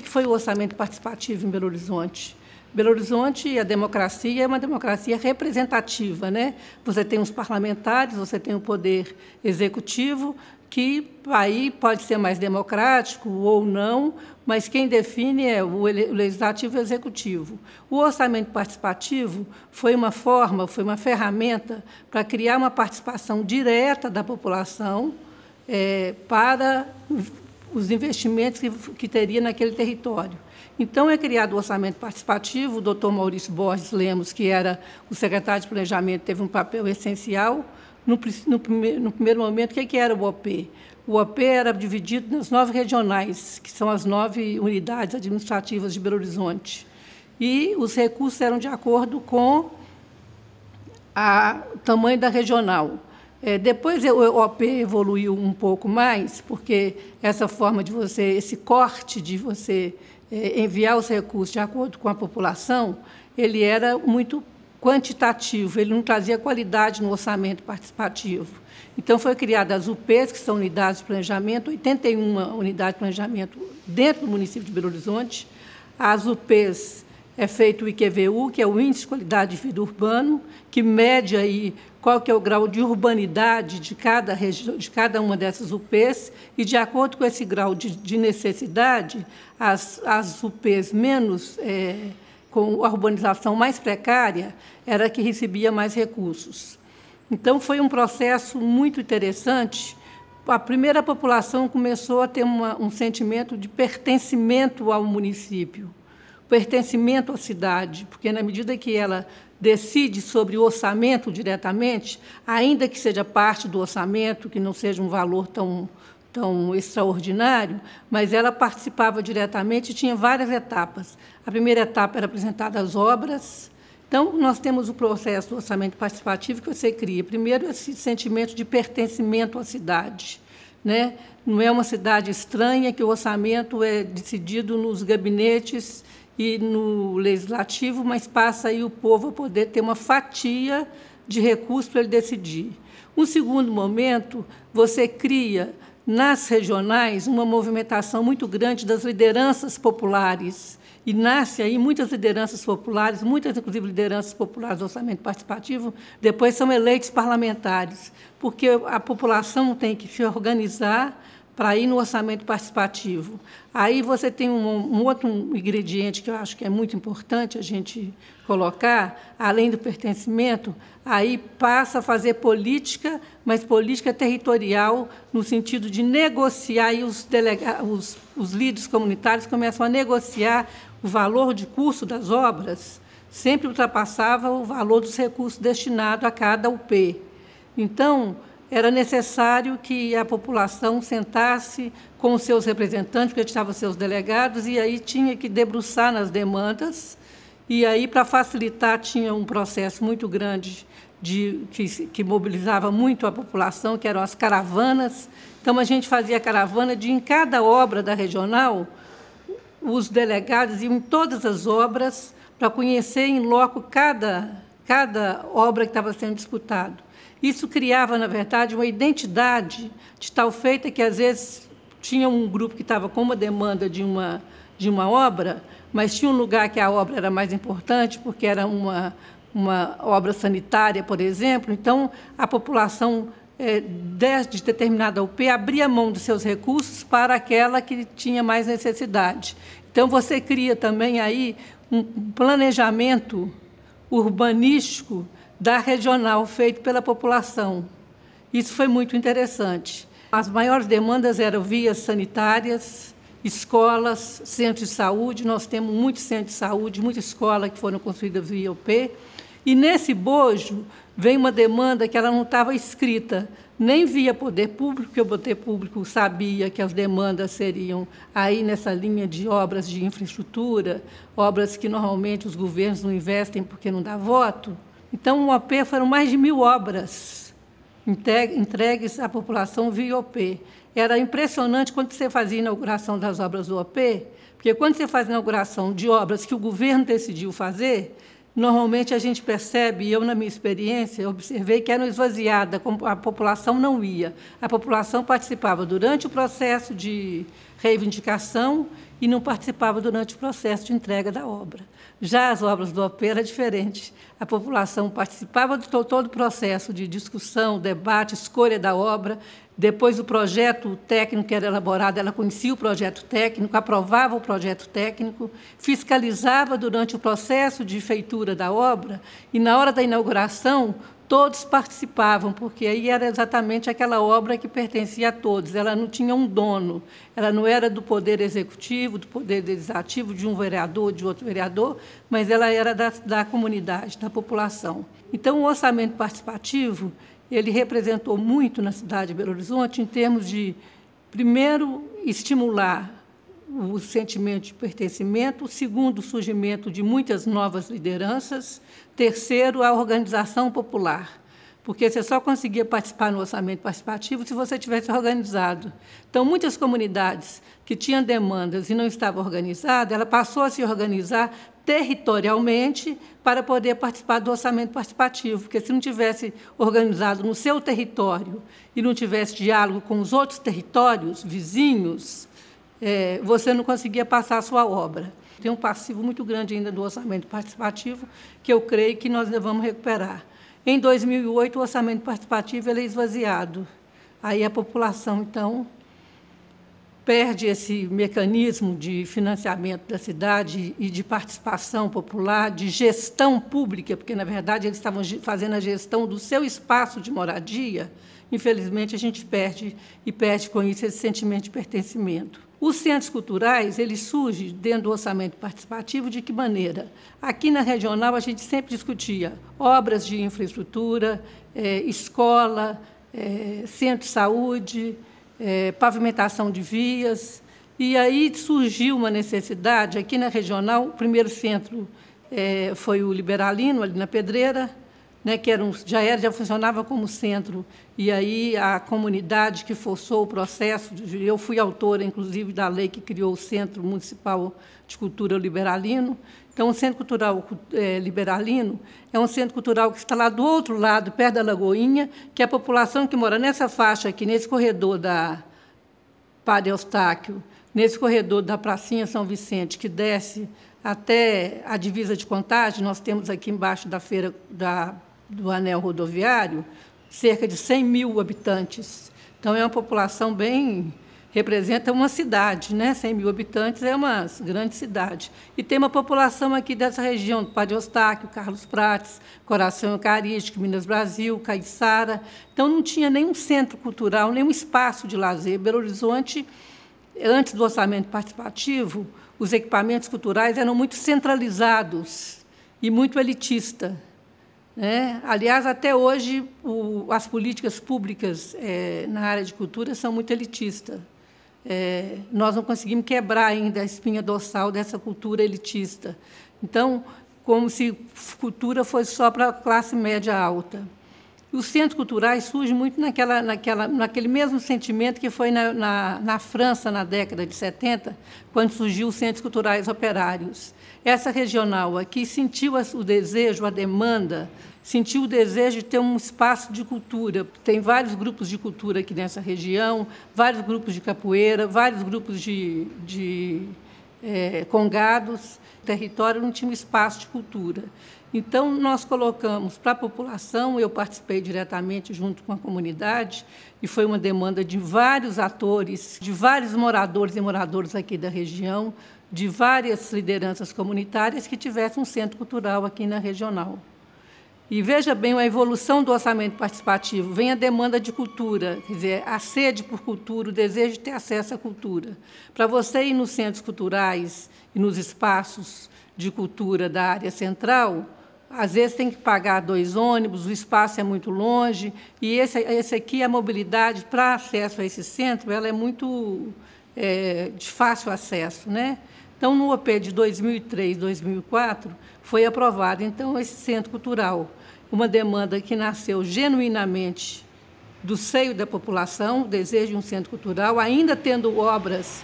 que foi o orçamento participativo em Belo Horizonte? Belo Horizonte, a democracia é uma democracia representativa, né? Você tem os parlamentares, você tem o poder executivo, que aí pode ser mais democrático ou não, mas quem define é o legislativo e o executivo. O orçamento participativo foi uma forma, foi uma ferramenta para criar uma participação direta da população para os investimentos que teria naquele território. Então, é criado o orçamento participativo, o doutor Maurício Borges Lemos, que era o secretário de Planejamento, teve um papel essencial. No primeiro momento, o que era o OP? O OP era dividido nas 9 regionais, que são as 9 unidades administrativas de Belo Horizonte. E os recursos eram de acordo com o tamanho da regional. Depois o OP evoluiu um pouco mais, porque essa forma de você, esse corte de você enviar os recursos de acordo com a população, ele era muito quantitativo, ele não trazia qualidade no orçamento participativo. Então, foi criada as UPs, que são unidades de planejamento, 81 unidades de planejamento dentro do município de Belo Horizonte. As UPs é feito o IQVU, que é o Índice de Qualidade de Vida Urbano, que mede aí qual que é o grau de urbanidade de cada uma dessas UPs, e, de acordo com esse grau de necessidade, as UPs menos com a urbanização mais precária era a que recebia mais recursos. Então, foi um processo muito interessante. A primeira população começou a ter um sentimento de pertencimento ao município, pertencimento à cidade, porque, na medida que ela decide sobre o orçamento diretamente, ainda que seja parte do orçamento, que não seja um valor tão extraordinário, mas ela participava diretamente e tinha várias etapas. A primeira etapa era apresentada as obras. Então, nós temos o processo do orçamento participativo que você cria. Primeiro, esse sentimento de pertencimento à cidade, né? Não é uma cidade estranha, que o orçamento é decidido nos gabinetes e no legislativo, mas passa aí o povo a poder ter uma fatia de recursos para ele decidir. Um segundo momento, você cria nas regionais uma movimentação muito grande das lideranças populares, e nasce aí muitas lideranças populares, muitas, inclusive, lideranças populares do orçamento participativo, depois são eleitos parlamentares, porque a população tem que se organizar para ir no orçamento participativo. Aí você tem um outro ingrediente que eu acho que é muito importante a gente colocar, além do pertencimento, aí passa a fazer política, mas política territorial, no sentido de negociar, e os líderes comunitários começam a negociar o valor de custo das obras, sempre ultrapassava o valor dos recursos destinados a cada UP. Então, era necessário que a população sentasse com os seus representantes, porque estavam seus delegados, e aí tinha que debruçar nas demandas, e aí, para facilitar, tinha um processo muito grande que mobilizava muito a população, que eram as caravanas. Então, a gente fazia caravana de, em cada obra da regional, os delegados iam em todas as obras para conhecer em loco cada obra que estava sendo disputada. Isso criava, na verdade, uma identidade de tal feita que, às vezes, tinha um grupo que estava com uma demanda de uma obra, mas tinha um lugar que a obra era mais importante, porque era uma obra sanitária, por exemplo. Então, a população de determinada UP abria mão dos seus recursos para aquela que tinha mais necessidade. Então, você cria também aí um planejamento urbanístico da regional, feito pela população. Isso foi muito interessante. As maiores demandas eram vias sanitárias, escolas, centros de saúde. Nós temos muitos centros de saúde, muita escola que foram construídas via UP. E, nesse bojo, vem uma demanda que ela não estava escrita, nem via poder público, porque o poder público sabia que as demandas seriam aí nessa linha de obras de infraestrutura, obras que, normalmente, os governos não investem porque não dá voto. Então, o OP foram mais de 1.000 obras entregues à população via OP. Era impressionante quando você fazia a inauguração das obras do OP, porque quando você faz a inauguração de obras que o governo decidiu fazer, normalmente a gente percebe, eu, na minha experiência, observei que eram esvaziadas, a população não ia. A população participava durante o processo de reivindicação e não participava durante o processo de entrega da obra. Já as obras do OP era diferente. A população participava de todo o processo de discussão, debate, escolha da obra. Depois, o projeto técnico que era elaborado, ela conhecia o projeto técnico, aprovava o projeto técnico, fiscalizava durante o processo de feitura da obra e, na hora da inauguração, todos participavam, porque aí era exatamente aquela obra que pertencia a todos. Ela não tinha um dono, ela não era do Poder Executivo, do Poder Legislativo, de um vereador, de outro vereador, mas ela era da comunidade, da população. Então, o orçamento participativo, ele representou muito na cidade de Belo Horizonte em termos de, primeiro, estimular o sentimento de pertencimento, segundo, o surgimento de muitas novas lideranças, terceiro, a organização popular, porque você só conseguia participar no orçamento participativo se você tivesse organizado. Então, muitas comunidades que tinham demandas e não estavam organizadas, ela passou a se organizar territorialmente para poder participar do orçamento participativo, porque se não tivesse organizado no seu território e não tivesse diálogo com os outros territórios vizinhos, você não conseguia passar a sua obra. Tem um passivo muito grande ainda do orçamento participativo, que eu creio que nós devemos recuperar. Em 2008, o orçamento participativo ele é esvaziado. Aí a população, então, perde esse mecanismo de financiamento da cidade e de participação popular, de gestão pública, porque, na verdade, eles estavam fazendo a gestão do seu espaço de moradia. Infelizmente, a gente perde, e perde com isso esse sentimento de pertencimento. Os centros culturais, eles surgem dentro do orçamento participativo de que maneira? Aqui na regional, a gente sempre discutia obras de infraestrutura, escola, centro de saúde, pavimentação de vias, e aí surgiu uma necessidade. Aqui na regional, o primeiro centro foi o Liberalino, ali na Pedreira, né, que já funcionava como centro, e aí a comunidade que forçou o processo, eu fui autora, inclusive, da lei que criou o Centro Municipal de Cultura Liberalino. Então, o Centro Cultural Liberalino é um centro cultural que está lá do outro lado, perto da Lagoinha, que a população que mora nessa faixa aqui, nesse corredor da Padre Eustáquio, nesse corredor da Pracinha São Vicente, que desce até a divisa de Contagem, nós temos aqui embaixo da feira do anel rodoviário, cerca de 100 mil habitantes. Então, é uma população representa uma cidade, né? 100 mil habitantes é uma grande cidade. E tem uma população aqui dessa região, do Padre Eustáquio, Carlos Prates, Coração Eucarístico, Minas Brasil, Caiçara. Então, não tinha nenhum centro cultural, nenhum espaço de lazer. Belo Horizonte, antes do orçamento participativo, os equipamentos culturais eram muito centralizados e muito elitistas. Aliás, até hoje, as políticas públicas na área de cultura são muito elitistas. Nós não conseguimos quebrar ainda a espinha dorsal dessa cultura elitista. Então, como se cultura fosse só para a classe média alta. Os centros culturais surgem muito naquele mesmo sentimento que foi na França, na década de 70, quando surgiu os centros culturais operários. Essa regional aqui sentiu o desejo, a demanda, sentiu o desejo de ter um espaço de cultura. Tem vários grupos de cultura aqui nessa região, vários grupos de capoeira, vários grupos de congados. O território não tinha um espaço de cultura. Então, nós colocamos para a população, eu participei diretamente junto com a comunidade, e foi uma demanda de vários atores, de vários moradores e moradoras aqui da região, de várias lideranças comunitárias que tivessem um centro cultural aqui na regional. E veja bem a evolução do orçamento participativo. Vem a demanda de cultura, quer dizer, a sede por cultura, o desejo de ter acesso à cultura. Para você ir nos centros culturais e nos espaços de cultura da área central, às vezes tem que pagar 2 ônibus, o espaço é muito longe, e esse aqui, a mobilidade para acesso a esse centro, ela é muito de fácil acesso, né? Então, no OP de 2003, 2004, foi aprovado, então, esse centro cultural, uma demanda que nasceu genuinamente do seio da população, o desejo de um centro cultural, ainda tendo obras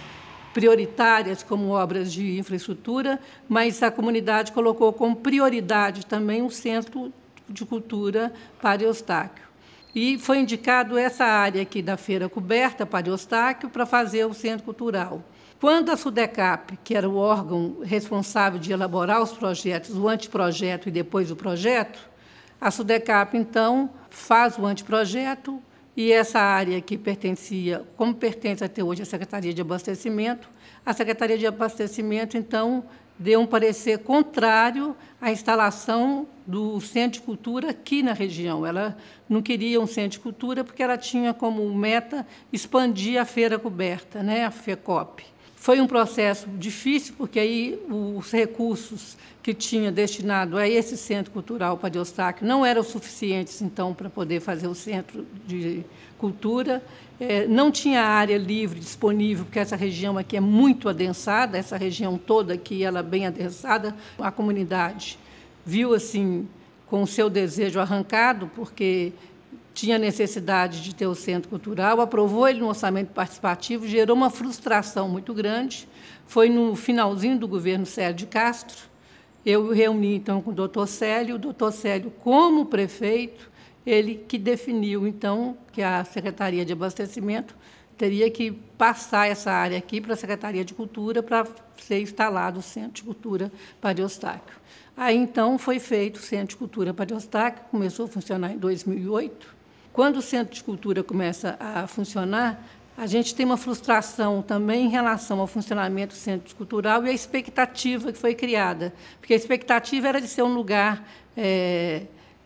prioritárias, como obras de infraestrutura, mas a comunidade colocou como prioridade também um centro de cultura Padre Eustáquio. E foi indicado essa área aqui da feira coberta, Padre Eustáquio, para fazer o centro cultural. Quando a SUDECAP, que era o órgão responsável de elaborar os projetos, o anteprojeto e depois o projeto, a SUDECAP, então, faz o anteprojeto e essa área que pertencia, como pertence até hoje à Secretaria de Abastecimento, a Secretaria de Abastecimento, então, deu um parecer contrário à instalação do Centro de Cultura aqui na região. Ela não queria um Centro de Cultura porque ela tinha como meta expandir a Feira Coberta, né, a FECOP. Foi um processo difícil, porque aí os recursos que tinha destinado a esse Centro Cultural Padre Eustáquio não eram suficientes, então, para poder fazer o Centro de Cultura. Não tinha área livre disponível, porque essa região aqui é muito adensada, essa região toda aqui ela é bem adensada. A comunidade viu assim com o seu desejo arrancado, porque tinha necessidade de ter o Centro Cultural, aprovou ele no orçamento participativo, gerou uma frustração muito grande. Foi no finalzinho do governo Célio de Castro, eu reuni, então, com o doutor Célio, como prefeito, ele que definiu, então, que a Secretaria de Abastecimento teria que passar essa área aqui para a Secretaria de Cultura para ser instalado o Centro de Cultura Padre Eustáquio. Aí, então, foi feito o Centro de Cultura Padre Eustáquio, começou a funcionar em 2008. Quando o Centro de Cultura começa a funcionar, a gente tem uma frustração também em relação ao funcionamento do Centro Cultural e a expectativa que foi criada, porque a expectativa era de ser um lugar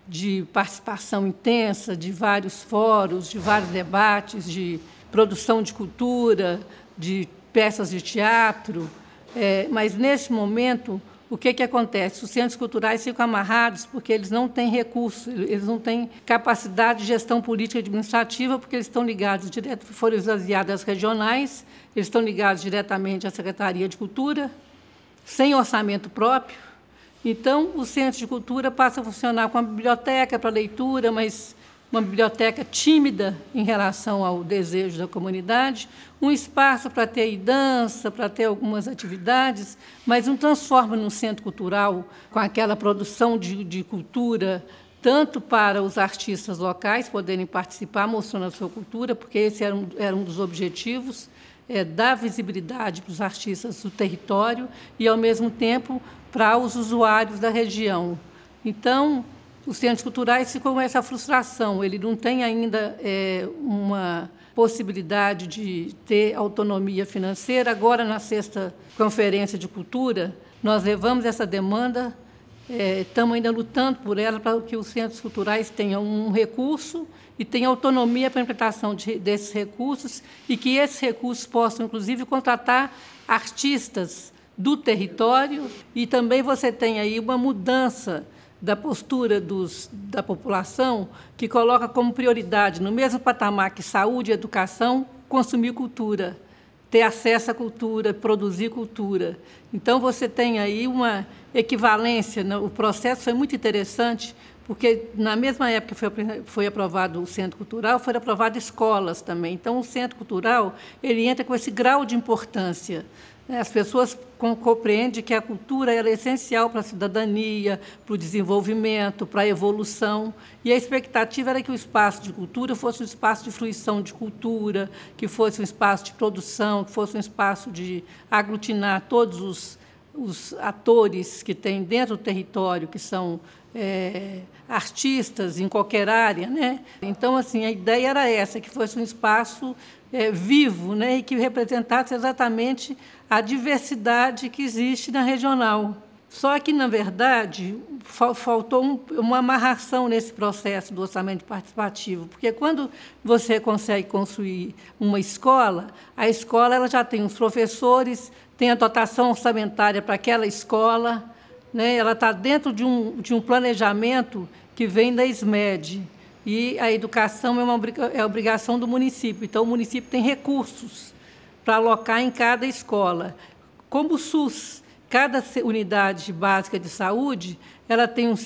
de participação intensa, de vários fóruns, de vários debates, de produção de cultura, de peças de teatro, mas, nesse momento, o que acontece? Os centros culturais ficam amarrados porque eles não têm recursos, eles não têm capacidade de gestão política e administrativa, porque eles estão ligados direto, foram esvaziados às regionais, eles estão ligados diretamente à Secretaria de Cultura, sem orçamento próprio. Então, o Centro de Cultura passa a funcionar com uma biblioteca para leitura, mas uma biblioteca tímida em relação ao desejo da comunidade, um espaço para ter dança, para ter algumas atividades, mas não transforma num centro cultural com aquela produção de cultura, tanto para os artistas locais poderem participar, mostrando a sua cultura, porque esse era um dos objetivos, dar visibilidade para os artistas do território e, ao mesmo tempo, para os usuários da região. Então, os centros culturais ficam com essa frustração, ele não tem ainda uma possibilidade de ter autonomia financeira. Agora, na 6ª Conferência de Cultura, nós levamos essa demanda, estamos ainda lutando por ela, para que os centros culturais tenham um recurso e tenham autonomia para a implementação desses recursos e que esses recursos possam, inclusive, contratar artistas do território. E também você tem aí uma mudança da postura da população, que coloca como prioridade, no mesmo patamar que saúde e educação, consumir cultura, ter acesso à cultura, produzir cultura. Então, você tem aí uma equivalência. O processo foi muito interessante, porque, na mesma época que foi aprovado o Centro Cultural, foram aprovadas escolas também. Então, o Centro Cultural ele entra com esse grau de importância. As pessoas compreendem que a cultura é essencial para a cidadania, para o desenvolvimento, para a evolução. E a expectativa era que o espaço de cultura fosse um espaço de fruição de cultura, que fosse um espaço de produção, que fosse um espaço de aglutinar todos os atores que tem dentro do território, que são artistas em qualquer área, né? Então, assim, a ideia era essa, que fosse um espaço vivo, né? E que representasse exatamente a diversidade que existe na regional. Só que, na verdade, faltou uma amarração nesse processo do orçamento participativo, porque quando você consegue construir uma escola, a escola ela já tem os professores, tem a dotação orçamentária para aquela escola, né? Ela está dentro de um planejamento que vem da SMED, e a educação é obrigação do município. Então, o município tem recursos para alocar em cada escola. Como o SUS, cada unidade básica de saúde, ela tem o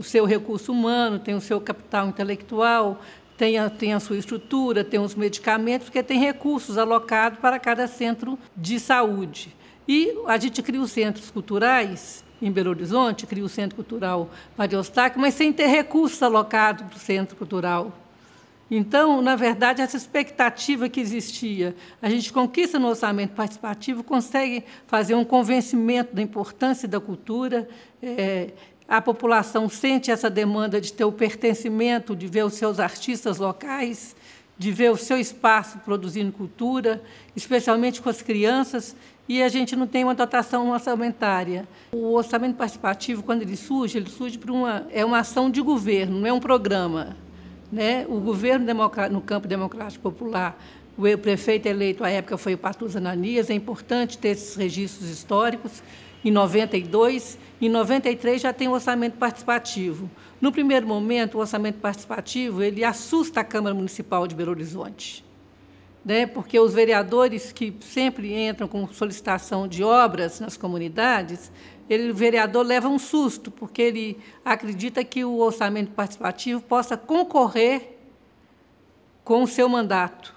seu recurso humano, tem o seu capital intelectual, tem a sua estrutura, tem os medicamentos, porque tem recursos alocados para cada centro de saúde. E a gente cria os centros culturais em Belo Horizonte, cria o Centro Cultural Padre Eustáquio, mas sem ter recursos alocados para o Centro Cultural. Então, na verdade, essa expectativa que existia, a gente conquista no orçamento participativo, consegue fazer um convencimento da importância da cultura, a população sente essa demanda de ter o pertencimento, de ver os seus artistas locais, de ver o seu espaço produzindo cultura, especialmente com as crianças, e a gente não tem uma dotação orçamentária. O orçamento participativo, quando ele surge por uma ação de governo, não é um programa, né? O governo no campo democrático popular, o prefeito eleito à época foi o Patuza Ananias, é importante ter esses registros históricos. Em 92, em 93 já tem o orçamento participativo. No primeiro momento, o orçamento participativo ele assusta a Câmara Municipal de Belo Horizonte, né? Porque os vereadores que sempre entram com solicitação de obras nas comunidades, o vereador leva um susto, porque ele acredita que o orçamento participativo possa concorrer com o seu mandato,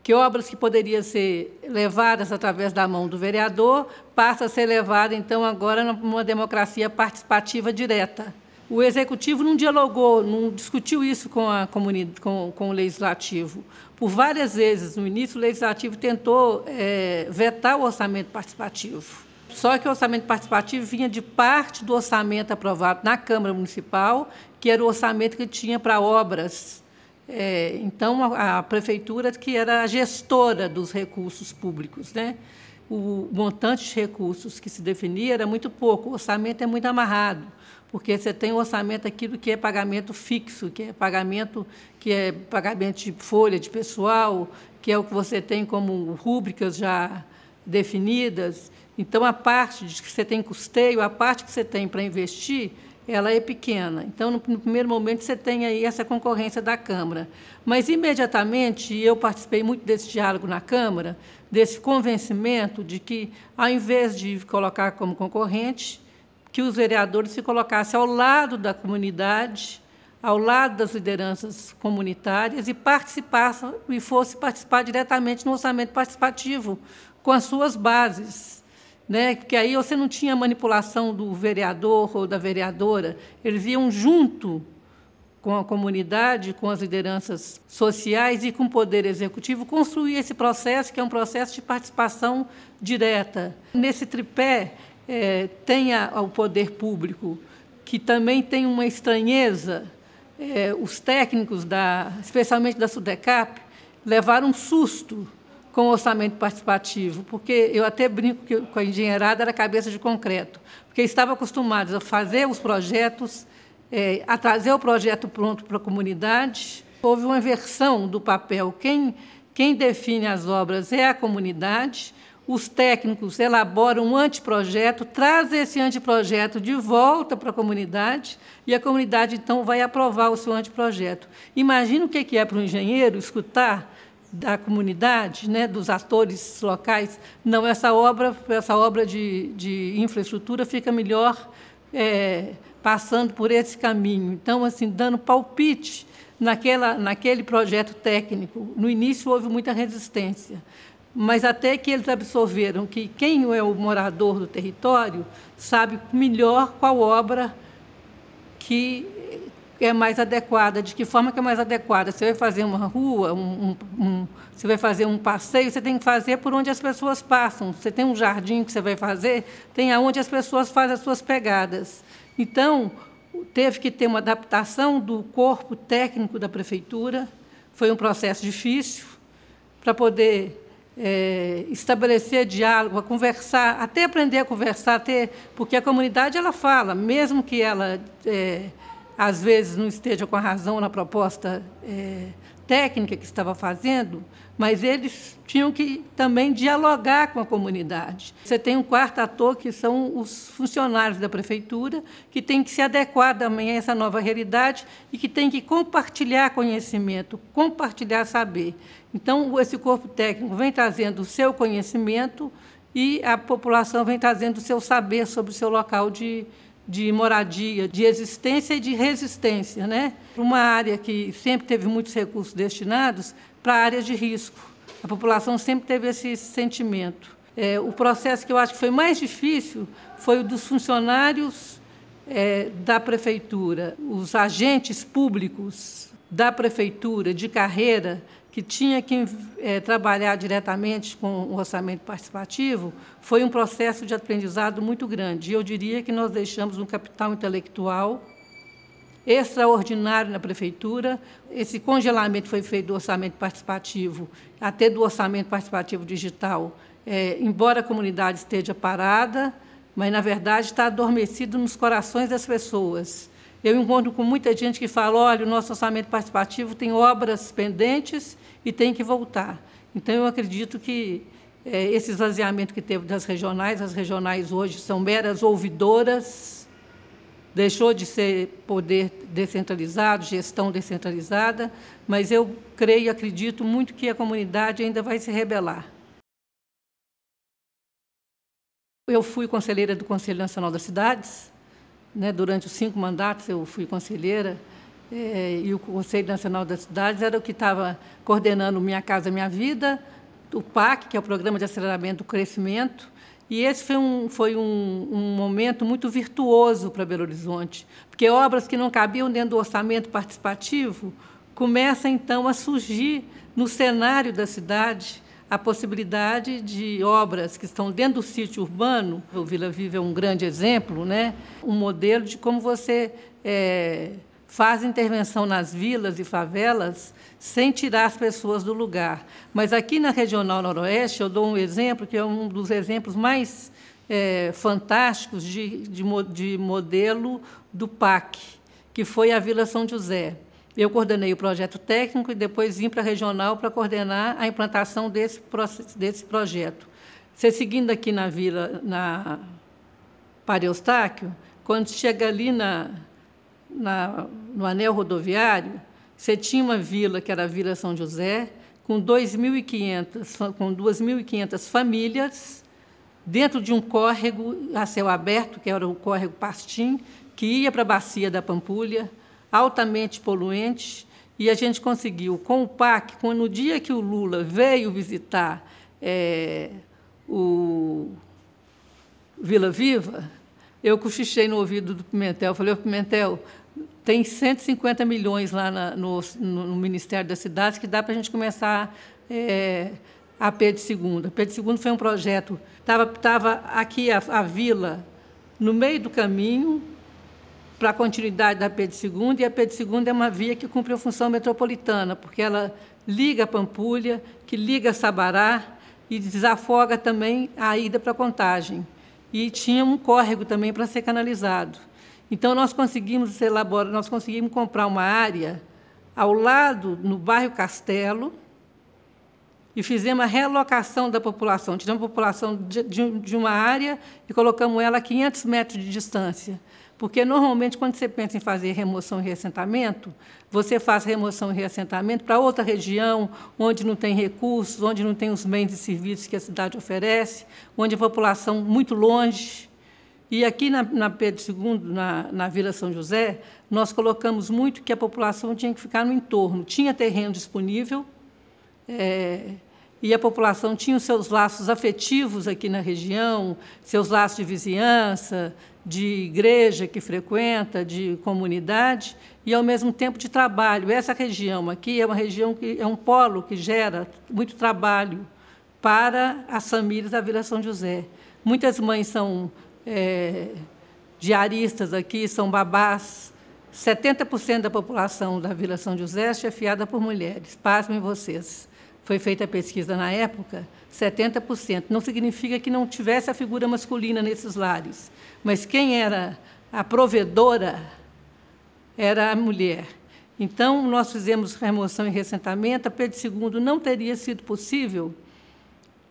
que obras que poderiam ser levadas através da mão do vereador passam a ser levadas, então, agora numa democracia participativa direta. O Executivo não dialogou, não discutiu isso com o Legislativo. Por várias vezes, no início, o Legislativo tentou vetar o orçamento participativo. Só que o orçamento participativo vinha de parte do orçamento aprovado na Câmara Municipal, que era o orçamento que tinha para obras. Então, a prefeitura, que era a gestora dos recursos públicos, né? O montante de recursos que se definia era muito pouco, o orçamento é muito amarrado, porque você tem o orçamento aquilo que é pagamento fixo, que é pagamento de folha de pessoal, que é o que você tem como rúbricas já definidas. Então, a parte de que você tem custeio, a parte que você tem para investir, ela é pequena. Então, no primeiro momento, você tem aí essa concorrência da Câmara. Mas, imediatamente, eu participei muito desse diálogo na Câmara, desse convencimento de que, ao invés de colocar como concorrente, que os vereadores se colocassem ao lado da comunidade, ao lado das lideranças comunitárias e fosse participar diretamente no orçamento participativo, com as suas bases, né? Porque aí você não tinha manipulação do vereador ou da vereadora, eles iam junto com a comunidade, com as lideranças sociais e com o Poder Executivo, construir esse processo, que é um processo de participação direta. Nesse tripé, tem o poder público, que também tem uma estranheza. Os técnicos, especialmente da SUDECAP, levaram um susto com o orçamento participativo, porque eu até brinco que com a engenheirada era cabeça de concreto, porque estavam acostumados a fazer os projetos, a trazer o projeto pronto para a comunidade. Houve uma inversão do papel. Quem define as obras é a comunidade, os técnicos elaboram um anteprojeto, trazem esse anteprojeto de volta para a comunidade e a comunidade, então, vai aprovar o seu anteprojeto. Imagina o que é para um engenheiro escutar da comunidade, né, dos atores locais, não, essa obra de infraestrutura fica melhor passando por esse caminho. Então, assim, dando palpite naquele projeto técnico. No início houve muita resistência, mas até que eles absorveram que quem é o morador do território sabe melhor qual obra que é mais adequada, de que forma que é mais adequada. Você vai fazer uma rua, você vai fazer um passeio, você tem que fazer por onde as pessoas passam. Você tem um jardim que você vai fazer, tem aonde as pessoas fazem as suas pegadas. Então, teve que ter uma adaptação do corpo técnico da prefeitura, foi um processo difícil, para poder estabelecer diálogo, conversar, até aprender a conversar, porque a comunidade ela fala, mesmo que ela às vezes não esteja com a razão na proposta técnica que estava fazendo, mas eles tinham que também dialogar com a comunidade. Você tem um quarto ator, que são os funcionários da prefeitura, que têm que se adequar também a essa nova realidade e que têm que compartilhar conhecimento, compartilhar saber. Então, esse corpo técnico vem trazendo o seu conhecimento e a população vem trazendo o seu saber sobre o seu local de moradia, de existência e de resistência, né? Uma área que sempre teve muitos recursos destinados para áreas de risco. A população sempre teve esse sentimento. O processo que eu acho que foi mais difícil foi o dos funcionários da prefeitura, os agentes públicos da prefeitura de carreira, que tinha que trabalhar diretamente com o orçamento participativo, foi um processo de aprendizado muito grande. E eu diria que nós deixamos um capital intelectual extraordinário na prefeitura. Esse congelamento foi feito do orçamento participativo, até do orçamento participativo digital, embora a comunidade esteja parada, mas, na verdade, está adormecido nos corações das pessoas. Eu encontro com muita gente que fala, olha, o nosso orçamento participativo tem obras pendentes e tem que voltar. Então, eu acredito que esse esvaziamento que teve das regionais, as regionais hoje são meras ouvidoras, deixou de ser poder descentralizado, gestão descentralizada, mas eu creio e acredito muito que a comunidade ainda vai se rebelar. Eu fui conselheira do Conselho Nacional das Cidades, durante os 5 mandatos eu fui conselheira, e o Conselho Nacional das Cidades era o que estava coordenando Minha Casa Minha Vida, o PAC, que é o Programa de Aceleramento do Crescimento, e esse foi um momento muito virtuoso para Belo Horizonte, porque obras que não cabiam dentro do orçamento participativo começam, então, a surgir no cenário da cidade a possibilidade de obras que estão dentro do sítio urbano. O Vila Viva é um grande exemplo, um modelo de como você faz intervenção nas vilas e favelas sem tirar as pessoas do lugar. Mas aqui na Regional Noroeste, eu dou um exemplo que é um dos exemplos mais fantásticos de modelo do PAC, que foi a Vila São José. Eu coordenei o projeto técnico e depois vim para a regional para coordenar a implantação desse projeto. Você seguindo aqui na vila, na Padre Eustáquio, quando chega ali no anel rodoviário, você tinha uma vila, que era a Vila São José, com 2.500 famílias, dentro de um córrego a céu aberto, que era o córrego Pastim, que ia para a bacia da Pampulha, altamente poluente, e a gente conseguiu, com o PAC, no dia que o Lula veio visitar o Vila Viva, eu cochichei no ouvido do Pimentel, falei, Pimentel, tem 150 milhões lá no Ministério das Cidades que dá para a gente começar a Pedro II. A Pedro II foi um projeto, estava aqui a vila no meio do caminho, para a continuidade da Pedro II, e a Pedro II é uma via que cumpre a função metropolitana, porque ela liga a Pampulha, que liga a Sabará e desafoga também a ida para a Contagem. E tinha um córrego também para ser canalizado. Então, nós conseguimos comprar uma área ao lado, no bairro Castelo, e fizemos a realocação da população. Tiramos a população de uma área e colocamos ela a 500 metros de distância. Porque, normalmente, quando você pensa em fazer remoção e reassentamento, você faz remoção e reassentamento para outra região, onde não tem recursos, onde não tem os bens e serviços que a cidade oferece, onde a população muito longe. E aqui na Pedro II, na Vila São José, nós colocamos muito que a população tinha que ficar no entorno. Tinha terreno disponível, e a população tinha os seus laços afetivos aqui na região, seus laços de vizinhança, de igreja que frequenta, de comunidade, e, ao mesmo tempo, de trabalho. Essa região aqui é uma região que é um polo que gera muito trabalho para as famílias da Vila São José. Muitas mães são diaristas aqui, são babás. 70% da população da Vila São José é chefiada por mulheres. Pasmem vocês. Foi feita a pesquisa na época, 70%. Não significa que não tivesse a figura masculina nesses lares, mas quem era a provedora era a mulher. Então, nós fizemos remoção e reassentamento. A Pedro II não teria sido possível.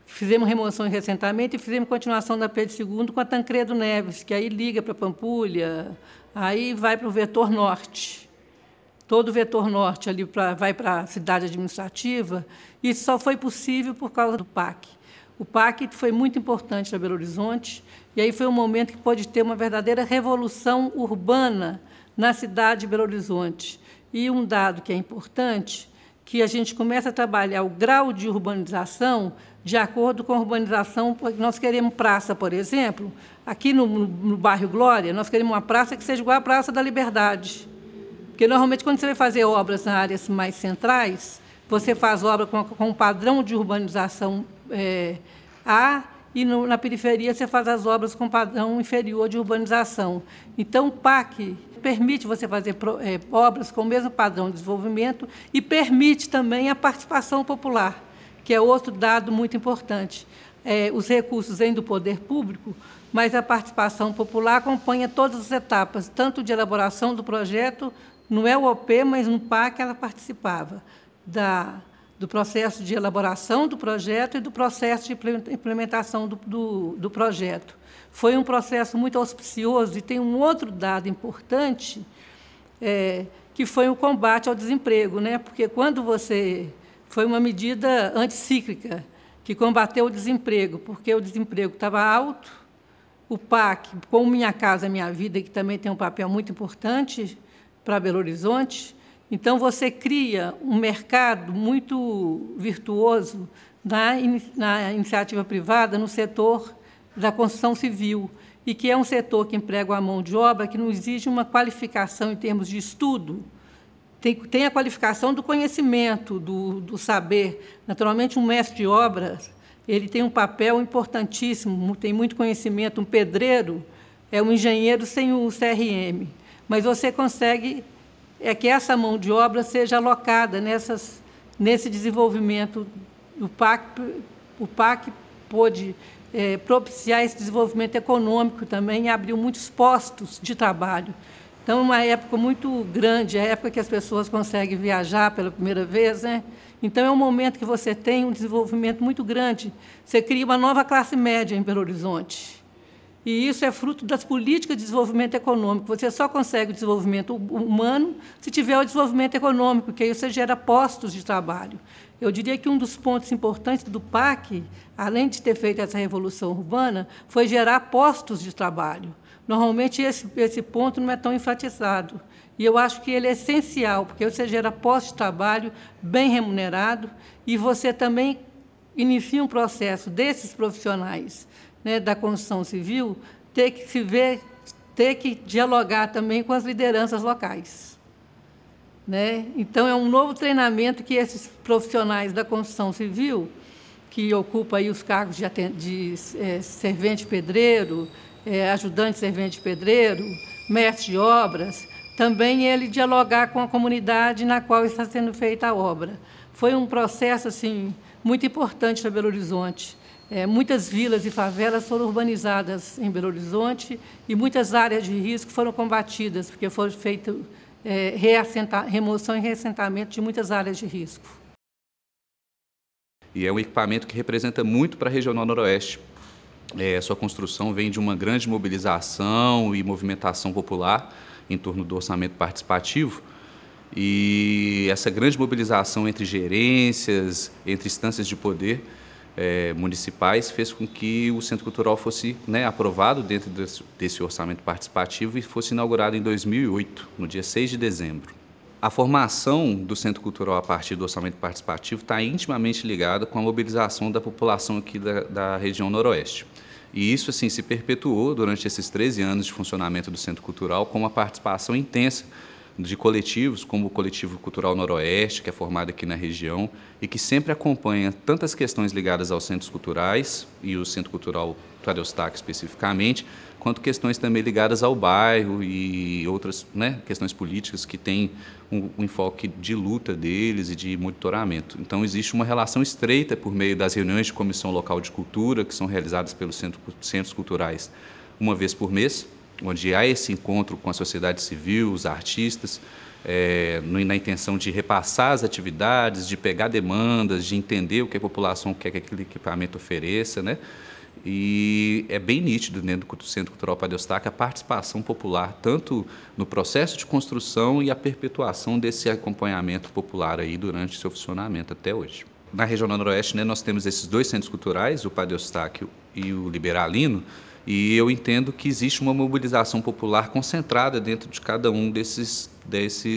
Fizemos remoção e reassentamento e fizemos continuação da Pedro II com a Tancredo Neves, que aí liga para Pampulha, aí vai para o vetor norte. Todo o vetor norte ali vai para a cidade administrativa. Isso só foi possível por causa do PAC. O PAC foi muito importante para Belo Horizonte, e aí foi um momento que pôde ter uma verdadeira revolução urbana na cidade de Belo Horizonte. E um dado que é importante, que a gente começa a trabalhar o grau de urbanização de acordo com a urbanização. Nós queremos praça, por exemplo, aqui no bairro Glória, nós queremos uma praça que seja igual à Praça da Liberdade, Porque, normalmente, quando você vai fazer obras nas áreas mais centrais, você faz obra com um padrão de urbanização A, e na periferia você faz as obras com padrão inferior de urbanização. Então, o PAC permite você fazer obras com o mesmo padrão de desenvolvimento e permite também a participação popular, que é outro dado muito importante. Os recursos vêm do poder público, mas a participação popular acompanha todas as etapas, tanto de elaboração do projeto, no EUOP, mas no PAC ela participava do processo de elaboração do projeto e do processo de implementação do projeto. Foi um processo muito auspicioso, e tem um outro dado importante, que foi o combate ao desemprego, né? Porque quando foi uma medida anticíclica, que combateu o desemprego, porque o desemprego estava alto, o PAC, com Minha Casa Minha Vida, que também tem um papel muito importante para Belo Horizonte. Então, você cria um mercado muito virtuoso na iniciativa privada, no setor da construção civil, e que é um setor que emprega a mão de obra que não exige uma qualificação em termos de estudo. Tem a qualificação do conhecimento, do saber. Naturalmente, um mestre de obras ele tem um papel importantíssimo, tem muito conhecimento. Um pedreiro é um engenheiro sem o CRM, mas você consegue que essa mão de obra seja alocada nesse desenvolvimento. O PAC pôde propiciar esse desenvolvimento econômico também e abriu muitos postos de trabalho. Então, é uma época muito grande, é a época que as pessoas conseguem viajar pela primeira vez, né? Então, é um momento que você tem um desenvolvimento muito grande. Você cria uma nova classe média em Belo Horizonte. E isso é fruto das políticas de desenvolvimento econômico. Você só consegue o desenvolvimento humano se tiver o desenvolvimento econômico, que aí você gera postos de trabalho. Eu diria que um dos pontos importantes do PAC, além de ter feito essa revolução urbana, foi gerar postos de trabalho. Normalmente, esse ponto não é tão enfatizado. E eu acho que ele é essencial, porque você gera postos de trabalho bem remunerado e você também inicia um processo desses profissionais, né, da construção civil, ter que dialogar também com as lideranças locais, né? Então, é um novo treinamento que esses profissionais da construção civil, que ocupam aí os cargos de servente pedreiro, ajudante servente pedreiro, mestre de obras, também ele dialogar com a comunidade na qual está sendo feita a obra. Foi um processo assim, muito importante para Belo Horizonte. Muitas vilas e favelas foram urbanizadas em Belo Horizonte e muitas áreas de risco foram combatidas, porque foram feitas remoção e reassentamento de muitas áreas de risco. E é um equipamento que representa muito para a Regional Noroeste. Sua construção vem de uma grande mobilização e movimentação popular em torno do orçamento participativo, e essa grande mobilização entre gerências, entre instâncias de poder municipais, fez com que o Centro Cultural fosse aprovado dentro desse orçamento participativo e fosse inaugurado em 2008, no dia 6 de dezembro. A formação do Centro Cultural a partir do orçamento participativo está intimamente ligada com a mobilização da população aqui da região noroeste. E isso assim, se perpetuou durante esses 13 anos de funcionamento do Centro Cultural com uma participação intensa de coletivos, como o Coletivo Cultural Noroeste, que é formado aqui na região e que sempre acompanha tantas questões ligadas aos centros culturais e o Centro Cultural Tadeu Stack especificamente, quanto questões também ligadas ao bairro e outras questões políticas que têm um enfoque de luta deles e de monitoramento. Então, existe uma relação estreita por meio das reuniões de comissão local de cultura, que são realizadas pelos centros culturais uma vez por mês, onde há esse encontro com a sociedade civil, os artistas, na intenção de repassar as atividades, de pegar demandas, de entender o que a população quer que aquele equipamento ofereça, né? E é bem nítido dentro do Centro Cultural Tadeu Stack a participação popular, tanto no processo de construção e a perpetuação desse acompanhamento popular aí durante seu funcionamento até hoje. Na região noroeste, nós temos esses dois centros culturais, o Tadeu Stack e o Liberalino, e eu entendo que existe uma mobilização popular concentrada dentro de cada um desses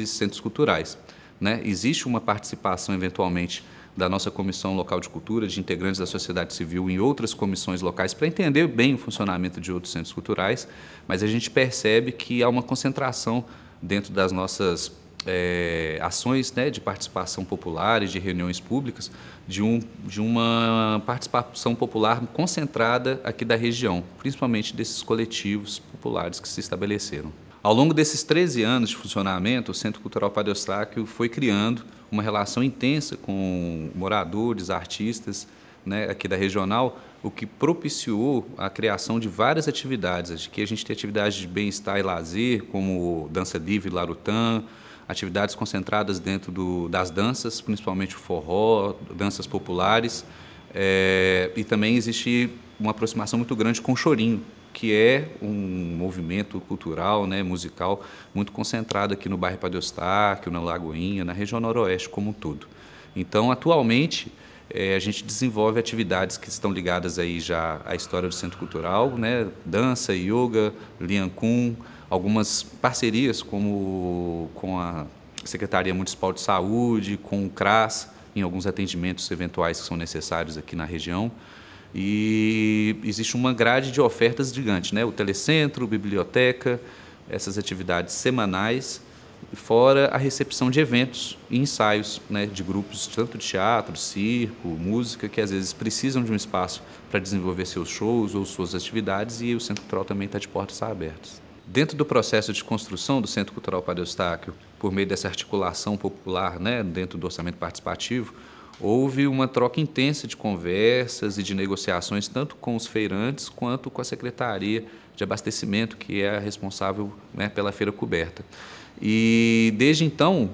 centros culturais, né? Existe uma participação, eventualmente, da nossa Comissão Local de Cultura, de integrantes da sociedade civil em outras comissões locais, para entender bem o funcionamento de outros centros culturais, mas a gente percebe que há uma concentração dentro das nossas ações, né, de participação popular e de reuniões públicas, de uma participação popular concentrada aqui da região, principalmente desses coletivos populares que se estabeleceram. Ao longo desses 13 anos de funcionamento, o Centro Cultural Padre Eustáquio foi criando uma relação intensa com moradores, artistas, né, aqui da regional, o que propiciou a criação de várias atividades. Aqui a gente tem atividades de bem-estar e lazer, como dança livre, larutã, atividades concentradas dentro das danças, principalmente o forró, danças populares, e também existe uma aproximação muito grande com o chorinho, que é um movimento cultural, né, musical, muito concentrado aqui no bairro Padre Eustáquio, na Lagoinha, na região noroeste como um todo. Então, atualmente, a gente desenvolve atividades que estão ligadas aí já à história do Centro Cultural, né, dança, yoga, Lian Kun, algumas parcerias como com a Secretaria Municipal de Saúde, com o CRAS, em alguns atendimentos eventuais que são necessários aqui na região. E existe uma grade de ofertas gigante, né? O telecentro, biblioteca, essas atividades semanais, fora a recepção de eventos e ensaios, né, de grupos tanto de teatro, circo, música, que às vezes precisam de um espaço para desenvolver seus shows ou suas atividades, e o Centro Cultural também está de portas abertas. Dentro do processo de construção do Centro Cultural Padre Eustáquio, por meio dessa articulação popular, né, dentro do orçamento participativo, houve uma troca intensa de conversas e de negociações, tanto com os feirantes quanto com a Secretaria de Abastecimento, que é a responsável, né, pela feira coberta. E desde então,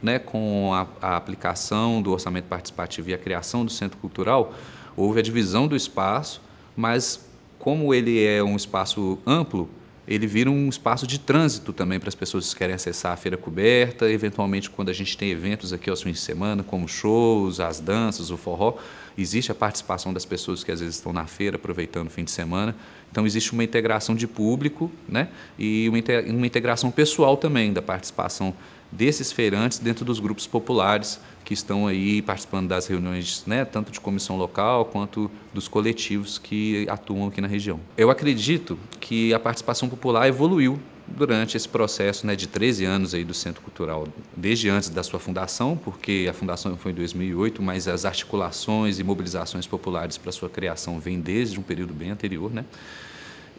né, com a aplicação do orçamento participativo e a criação do Centro Cultural, houve a divisão do espaço, mas como ele é um espaço amplo, ele vira um espaço de trânsito também para as pessoas que querem acessar a feira coberta. Eventualmente, quando a gente tem eventos aqui aos fins de semana, como shows, as danças, o forró, existe a participação das pessoas que às vezes estão na feira aproveitando o fim de semana. Então, existe uma integração de público, né, e uma integração pessoal também da participação desses feirantes dentro dos grupos populares que estão aí participando das reuniões, né, tanto de comissão local quanto dos coletivos que atuam aqui na região. Eu acredito que a participação popular evoluiu durante esse processo, né, de 13 anos aí do Centro Cultural, desde antes da sua fundação, porque a fundação foi em 2008, mas as articulações e mobilizações populares para sua criação vêm desde um período bem anterior, né?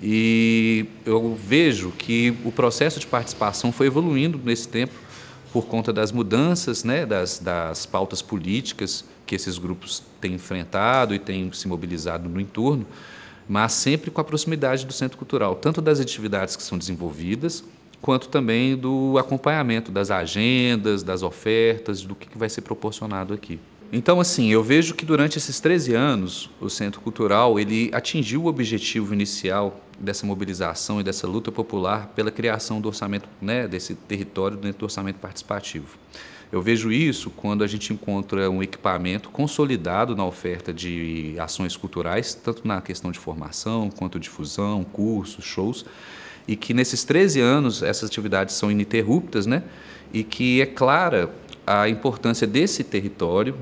E eu vejo que o processo de participação foi evoluindo nesse tempo, por conta das mudanças, né, das pautas políticas que esses grupos têm enfrentado e têm se mobilizado no entorno, mas sempre com a proximidade do Centro Cultural, tanto das atividades que são desenvolvidas, quanto também do acompanhamento das agendas, das ofertas, do que vai ser proporcionado aqui. Então, assim, eu vejo que durante esses 13 anos, o Centro Cultural ele atingiu o objetivo inicial dessa mobilização e dessa luta popular pela criação do orçamento, né, desse território dentro do orçamento participativo. Eu vejo isso quando a gente encontra um equipamento consolidado na oferta de ações culturais, tanto na questão de formação, quanto difusão, cursos, shows, e que nesses 13 anos essas atividades são ininterruptas, né, e que é clara a importância desse território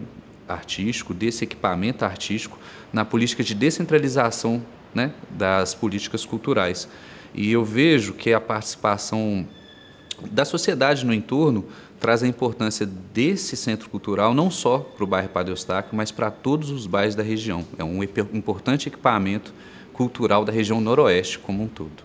artístico, desse equipamento artístico, na política de descentralização, né, das políticas culturais. E eu vejo que a participação da sociedade no entorno traz a importância desse centro cultural não só para o bairro Padre Eustáquio, mas para todos os bairros da região. É um importante equipamento cultural da região noroeste como um todo.